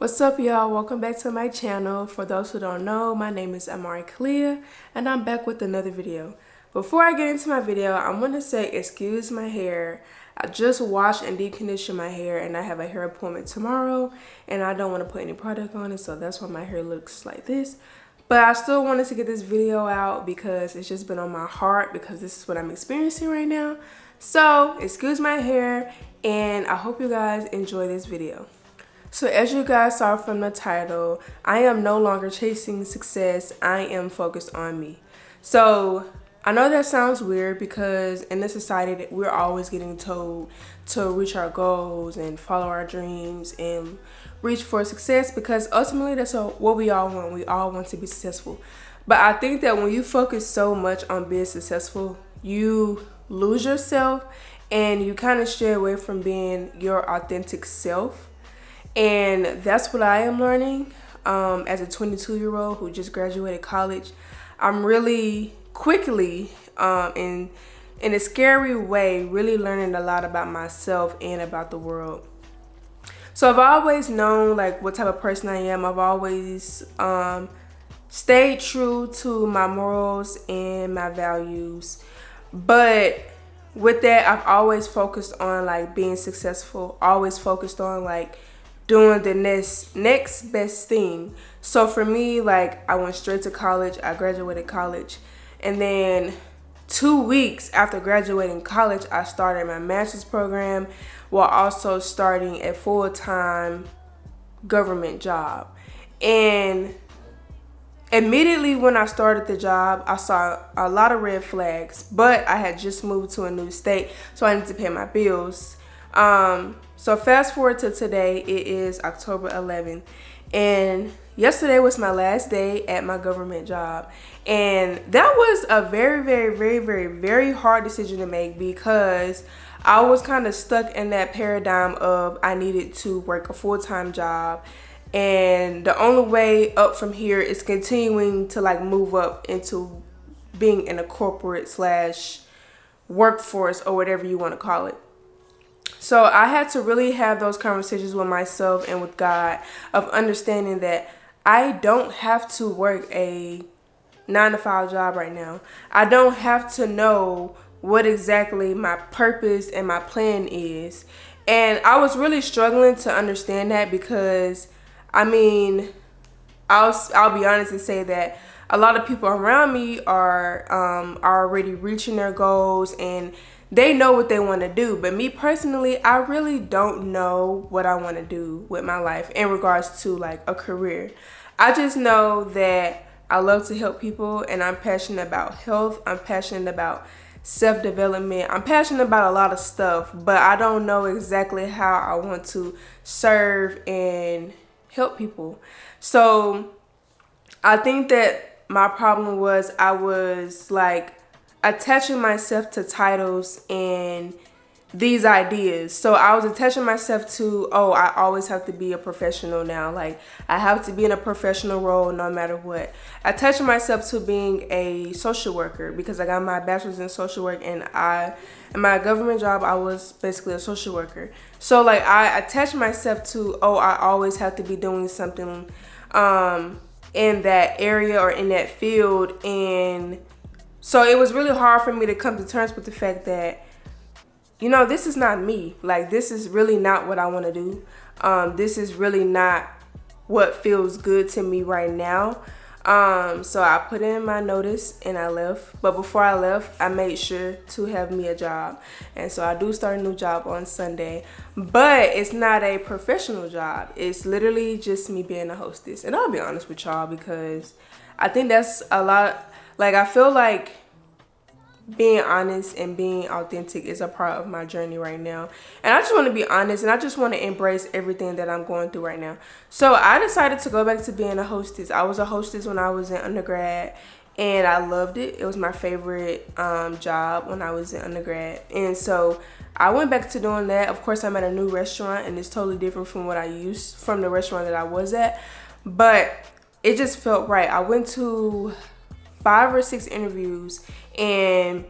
What's up, y'all? Welcome back to my channel. For those who don't know, my name is Amari Kalia, and I'm back with another video. Before I get into my video, I want to say excuse my hair. I just washed and deep conditioned my hair, and I have a hair appointment tomorrow, and I don't want to put any product on it, so that's why my hair looks like this. But I still wanted to get this video out because it's just been on my heart, because this is what I'm experiencing right now. So excuse my hair, and I hope you guys enjoy this video. So as you guys saw from the title, I am no longer chasing success. I am focused on me. So I know that sounds weird because in this society that we're always getting told to reach our goals and follow our dreams and reach for success, because ultimately that's what we all want. We all want to be successful. But I think that when you focus so much on being successful, you lose yourself and you kind of stray away from being your authentic self. And that's what I am learning as a 22-year-old who just graduated college. I'm really quickly, in a scary way, really learning a lot about myself and about the world. So I've always known like what type of person I am. I've always stayed true to my morals and my values. But with that, I've always focused on like being successful, always focused on like doing the next best thing. So for me, like, I went straight to college. I graduated college, and then 2 weeks after graduating college, I started my master's program while also starting a full-time government job. And immediately when I started the job, I saw a lot of red flags, but I had just moved to a new state, so I needed to pay my bills. So fast forward to today, it is October 11th, and yesterday was my last day at my government job. And that was a very hard decision to make, because I was kind of stuck in that paradigm of I needed to work a full-time job, and the only way up from here is continuing to like move up into being in a corporate / workforce, or whatever you want to call it. So I had to really have those conversations with myself and with God of understanding that I don't have to work a 9-to-5 job right now. I don't have to know what exactly my purpose and my plan is. And I was really struggling to understand that, because I mean, I'll be honest and say that a lot of people around me are already reaching their goals and they know what they want to do. But me personally, I really don't know what I want to do with my life in regards to like a career. I just know that I love to help people, and I'm passionate about health. I'm passionate about self-development. I'm passionate about a lot of stuff, but I don't know exactly how I want to serve and help people. So I think that my problem was I was like attaching myself to titles and these ideas. So I was attaching myself to, oh, I always have to be a professional now. Like, I have to be in a professional role no matter what. Attaching myself to being a social worker, because I got my bachelor's in social work, and in my government job, I was basically a social worker. So like I attached myself to, oh, I always have to be doing something in that area or in that field. And so it was really hard for me to come to terms with the fact that, you know, this is not me. Like, this is really not what I want to do. This is really not what feels good to me right now. So I put in my notice and I left. But before I left, I made sure to have me a job. And so I do start a new job on Sunday. But it's not a professional job. It's literally just me being a hostess. And I'll be honest with y'all, because I think that's a lot. Like, I feel like being honest and being authentic is a part of my journey right now. And I just want to be honest, and I just want to embrace everything that I'm going through right now. So I decided to go back to being a hostess. I was a hostess when I was in undergrad, and I loved it. It was my favorite job when I was in undergrad. And so I went back to doing that. Of course, I'm at a new restaurant, and it's totally different from what I used from the restaurant that I was at. But it just felt right. I went to 5 or 6 interviews, and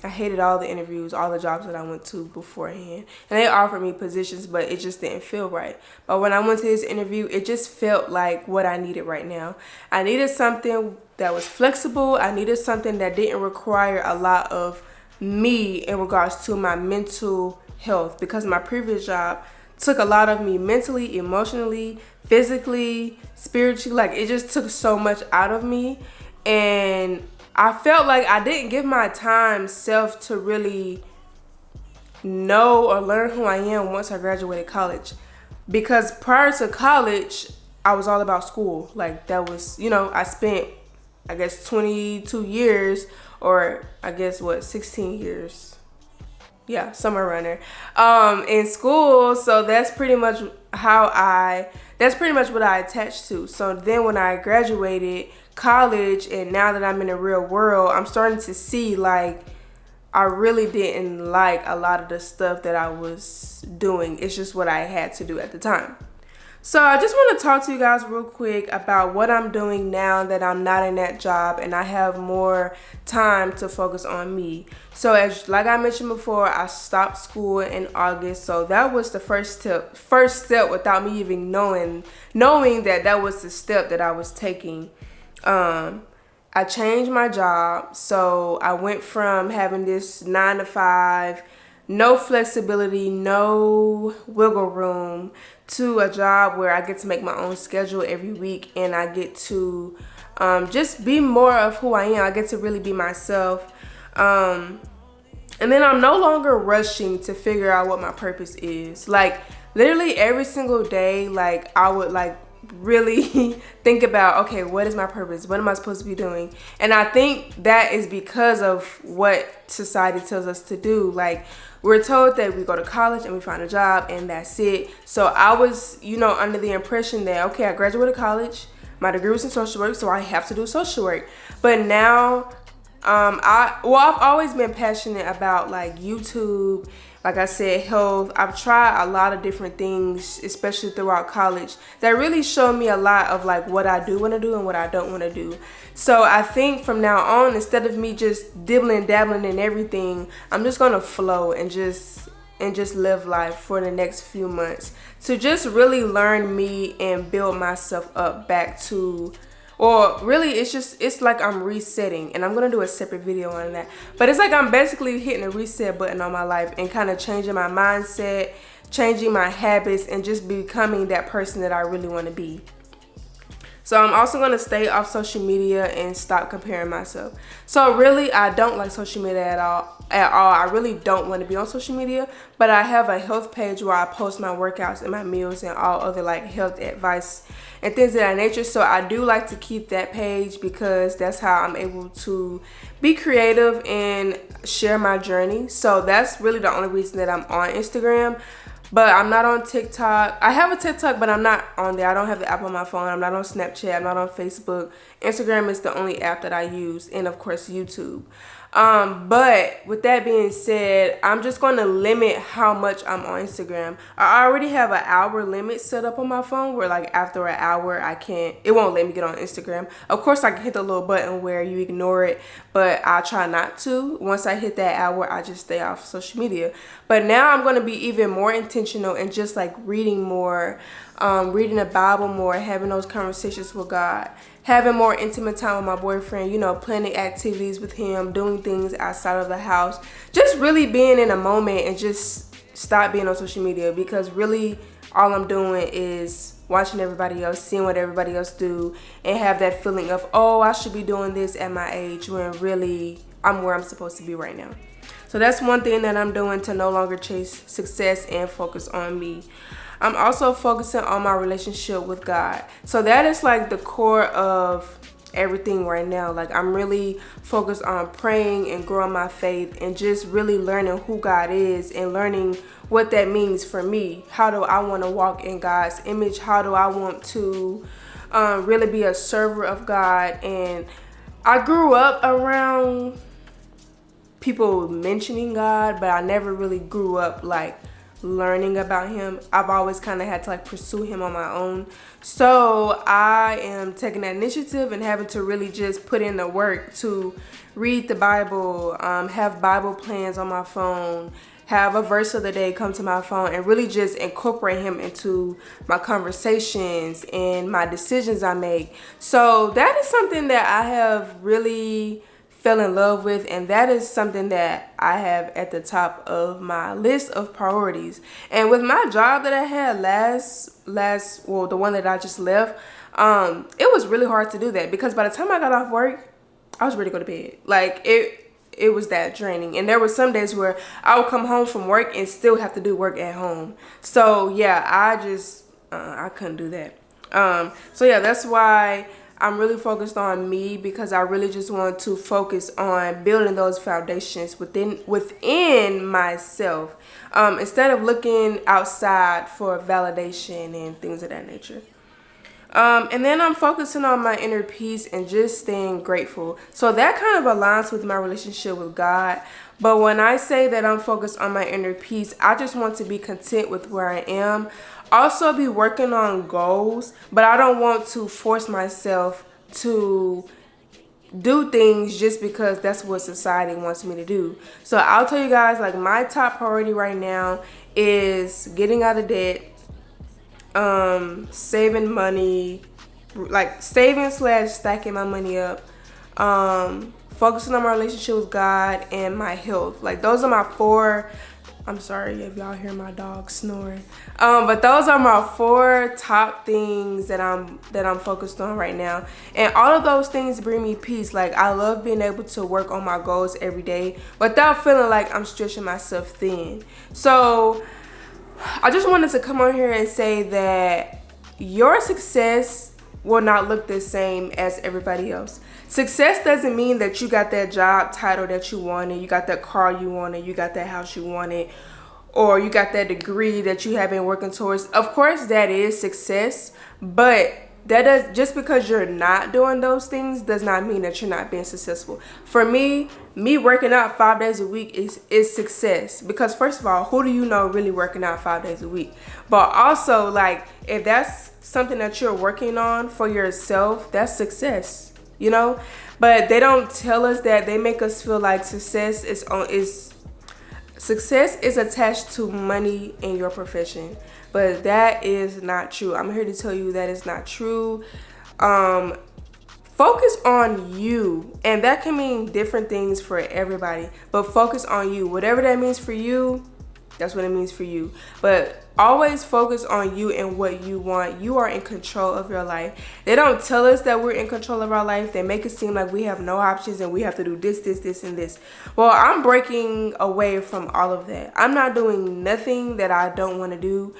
I hated all the interviews, all the jobs that I went to beforehand. And they offered me positions, but it just didn't feel right. But when I went to this interview, it just felt like what I needed right now. I needed something that was flexible. I needed something that didn't require a lot of me in regards to my mental health, because my previous job took a lot of me mentally, emotionally, physically, spiritually. Like, it just took so much out of me. And I felt like I didn't give my time self to really know or learn who I am once I graduated college. Because prior to college, I was all about school. Like, that was, you know, I spent, I guess, 22 years, or I guess, 16 years. Yeah, somewhere around there, in school. So that's pretty much that's pretty much what I attached to. So then when I graduated college, and now that I'm in the real world, I'm starting to see, like, I really didn't like a lot of the stuff that I was doing. It's just what I had to do at the time. So I just want to talk to you guys real quick about what I'm doing now that I'm not in that job and I have more time to focus on me. So like I mentioned before, I stopped school in August. So that was the first step without me even knowing that was the step that I was taking. I changed my job. So I went from having this 9 to 5, no flexibility, no wiggle room, to a job where I get to make my own schedule every week, and I get to just be more of who I am. I get to really be myself. And then I'm no longer rushing to figure out what my purpose is. Like, literally every single day, like, I would, like, really think about, okay, what is my purpose? What am I supposed to be doing? And I think that is because of what society tells us to do. Like, we're told that we go to college and we find a job and that's it. So I was, you know, under the impression that, okay, I graduated college, my degree was in social work, so I have to do social work. But now, I've always been passionate about, like, YouTube, like I said, health. I've tried a lot of different things, especially throughout college, that really showed me a lot of, like, what I do want to do and what I don't want to do. So I think from now on, instead of me just dabbling in everything, I'm just gonna flow and just live life for the next few months to just really learn me and build myself up back to, or really it's like I'm resetting, and I'm gonna do a separate video on that. But it's like I'm basically hitting a reset button on my life and kind of changing my mindset, changing my habits, and just becoming that person that I really want to be. So I'm also going to stay off social media and stop comparing myself. So really, I don't like social media at all. I really don't want to be on social media, but I have a health page where I post my workouts and my meals and all other, like, health advice and things of that nature. So I do like to keep that page because that's how I'm able to be creative and share my journey. So that's really the only reason that I'm on Instagram. But I'm not on TikTok. I have a TikTok, but I'm not on there. I don't have the app on my phone. I'm not on Snapchat. I'm not on Facebook. Instagram is the only app that I use. And, of course, YouTube. But with that being said, I'm just going to limit how much I'm on Instagram. I already have an hour limit set up on my phone where, like, after an hour, it won't let me get on Instagram. Of course, I can hit the little button where you ignore it, but I try not to. Once I hit that hour, I just stay off social media. But now I'm going to be even more intentional and just, like, reading more, reading the Bible more, having those conversations with God, having more intimate time with my boyfriend, you know, planning activities with him, doing things outside of the house, just really being in a moment and just stop being on social media, because really all I'm doing is watching everybody else, seeing what everybody else do, and have that feeling of, oh, I should be doing this at my age, when really I'm where I'm supposed to be right now. So that's one thing that I'm doing to no longer chase success and focus on me. I'm also focusing on my relationship with God. So that is, like, the core of everything right now. Like, I'm really focused on praying and growing my faith and just really learning who God is and learning what that means for me. How do I want to walk in God's image? How do I want to really be a server of God? And I grew up around people mentioning God, but I never really grew up, like, learning about him. I've always kind of had to like pursue him on my own. So I am taking that initiative and having to really just put in the work to read the Bible, have Bible plans on my phone, have a verse of the day come to my phone, and really just incorporate him into my conversations and my decisions I make. So that is something that I have really fell in love with, and that is something that I have at the top of my list of priorities. And with my job that I had well, the one that I just left, it was really hard to do that, because by the time I got off work, I was ready to go to bed. Like it was that draining. And there were some days where I would come home from work and still have to do work at home. So yeah, I couldn't do that. So yeah, that's why I'm really focused on me, because I really just want to focus on building those foundations within myself, instead of looking outside for validation and things of that nature. And then I'm focusing on my inner peace and just staying grateful. So that kind of aligns with my relationship with God. But when I say that I'm focused on my inner peace, I just want to be content with where I am. Also be working on goals, but I don't want to force myself to do things just because that's what society wants me to do. So I'll tell you guys, like, my top priority right now is getting out of debt, saving money, like saving / stacking my money up, focusing on my relationship with God, and my health. Like, those are my four. I'm sorry if y'all hear my dog snoring. But those are my four top things that I'm focused on right now. And all of those things bring me peace. Like, I love being able to work on my goals every day without feeling like I'm stretching myself thin. So I just wanted to come on here and say that your success will not look the same as everybody else. Success doesn't mean that you got that job title that you wanted, you got that car you wanted, you got that house you wanted, or you got that degree that you have been working towards. Of course, that is success, but just because you're not doing those things does not mean that you're not being successful. For me working out 5 days a week is success, because first of all, who do you know really working out 5 days a week? But also, like, if that's something that you're working on for yourself, that's success, you know. But they don't tell us that. They make us feel like success is attached to money in your profession, but that is not true. I'm here to tell you that is not true. Focus on you, and that can mean different things for everybody, but focus on you. Whatever that means for you, that's what it means for you. But always focus on you and what you want. You are in control of your life. They don't tell us that we're in control of our life. They make it seem like we have no options and we have to do this, and this. Well, I'm breaking away from all of that. I'm not doing nothing that I don't want to do.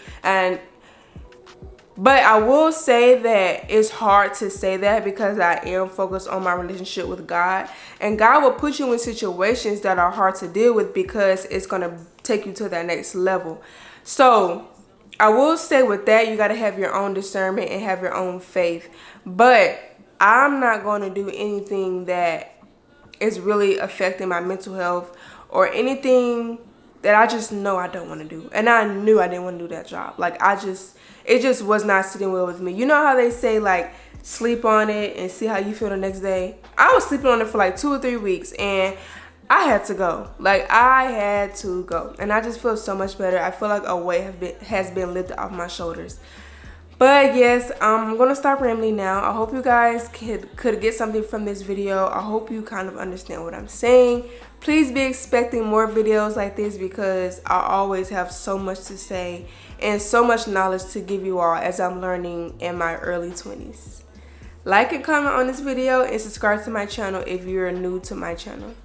But I will say that it's hard to say that, because I am focused on my relationship with God. And God will put you in situations that are hard to deal with, because it's going to take you to that next level. So I will say with that, you got to have your own discernment and have your own faith. But I'm not going to do anything that is really affecting my mental health, or anything that I just know I don't want to do. And I knew I didn't want to do that job. Like, it just was not sitting well with me. You know how they say, like, sleep on it and see how you feel the next day? I was sleeping on it for like 2 or 3 weeks, and I had to go. Like, I had to go. And I just feel so much better. I feel like a weight has been lifted off my shoulders. But yes, I'm going to stop rambling now. I hope you guys could get something from this video. I hope you kind of understand what I'm saying. Please be expecting more videos like this, because I always have so much to say and so much knowledge to give you all as I'm learning in my early 20s. Like and comment on this video, and subscribe to my channel if you're new to my channel.